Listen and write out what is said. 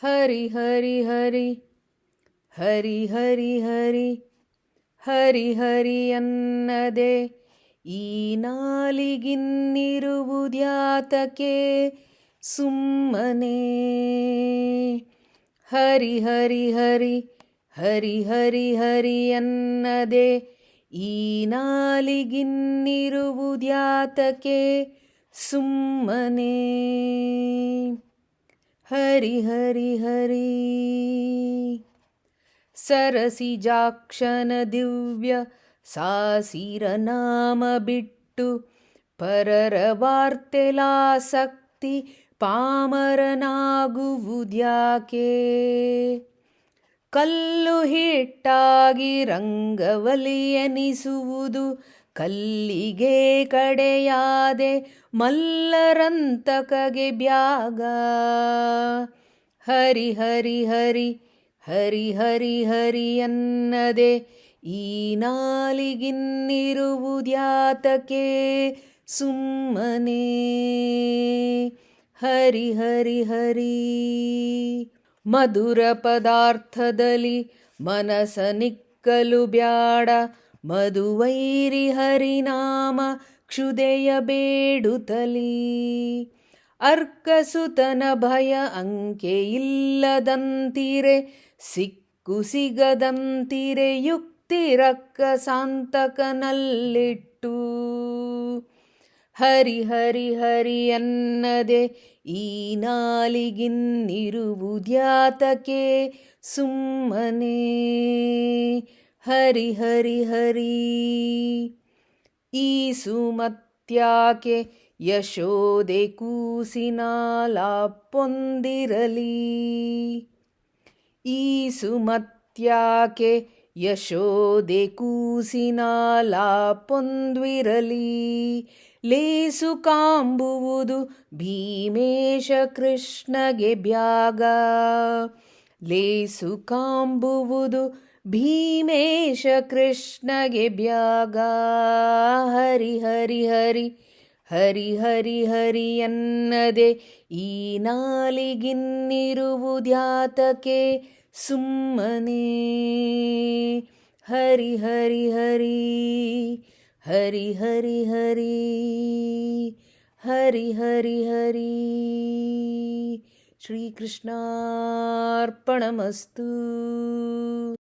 ಹರಿ ಹರಿ ಹರಿ ಹರಿ ಹರಿ ಹರಿ ಹರಿ ಹರಿ ಅನ್ನದೆ ಈ ನಾಲಿಗಿನ್ನಿರುವುದ್ಯಾತಕೆ ಸುಮ್ಮನೆ. ಹರಿ ಹರಿ ಹರಿ ಹರಿ ಹರಿ ಹರಿ ಅನ್ನದೆ ಈ ನಾಲಿಗಿನ್ನಿರುವುದ್ಯಾತಕೆ ಸುಮ್ಮನೆ. ಹರಿ ಹರಿ ಹರಿ ಸರಸಿಜಾಕ್ಷನ ದಿವ್ಯ ಸಾಸಿರ ನಾಮ ಬಿಟ್ಟು ಪರರ ವಾರ್ತೆಲಾಸಕ್ತಿ ಪಾಮರನಾಗುವುದ್ಯಾಕೆ. ಕಲ್ಲು ಹಿಟ್ಟಾಗಿ ರಂಗವಲಿಯೆನಿಸುವುದು ಕಲ್ಲಿಗೆ ಕಡೆಯಾದೆ ಮಲ್ಲರಂತಕಗೆ ಬ್ಯಾಗ. ಹರಿ ಹರಿ ಹರಿ ಹರಿ ಹರಿ ಹರಿ ಅನ್ನದೆ ಈ ನಾಲಿಗಿನ್ನಿರುವುದ್ಯಾತಕೆ ಸುಮ್ಮನೆ. ಹರಿ ಹರಿ ಹರಿ ಮಧುರ ಪದಾರ್ಥದಲ್ಲಿ ಮನಸನಿಕ್ಕಲು ಬ್ಯಾಡ ಮಧುವೈರಿ ಹರಿನಾಮ ಕ್ಷುದೆಯ ಬೇಡುತ್ತಲೀ. ಅರ್ಕಸುತನ ಭಯ ಅಂಕೆ ಇಲ್ಲದಂತಿರೆ ಸಿಕ್ಕು ಸಿಗದಂತಿರೆ ಯುಕ್ತಿರಕ್ಕ ಸಾಂತಕನಲ್ಲಿಟ್ಟು. ಹರಿ ಹರಿ ಹರಿ ಅನ್ನದೆ ಈ ನಾಲಿಗಿನ್ನಿರುವುದ್ಯಾತಕೆ ಸುಮ್ಮನೆ. ಹರಿ ಹರಿ ಹರಿ ಈ ಸುಮತ್ಯಾಕೆ ಯಶೋದೆ ಕೂಸಿನ ಲಾಪ್ಪೊಂದಿರಲಿ. ಈ ಸುಮತ್ಯಾಕೆ ಯಶೋದೆ ಕೂಸಿನ ಲಾಪ್ಪೊಂದಿರಲಿ. ಲೇಸು ಕಾಂಬುವುದು ಭೀಮೇಶ ಕೃಷ್ಣಗೆ ಬ್ಯಾಗ. ಲೇಸು ಕಾಂಬುವುದು ಭೀಮೇಶ ಕೃಷ್ಣಗೆ ಬ್ಯಾಗ. ಹರಿ ಹರಿ ಹರಿ ಹರಿ ಹರಿ ಹರಿ ಅನ್ನದೆ ಈ ನಾಲಿಗಿನ್ನಿರುವುದ್ಯಾತಕೆ ಸುಮ್ಮನೆ. ಹರಿ ಹರಿ ಹರಿ ಹರಿ ಹರಿ ಹರಿ ಹರಿ ಹರಿ ಹರಿ. ಶ್ರೀಕೃಷ್ಣಾರ್ಪಣಮಸ್ತು.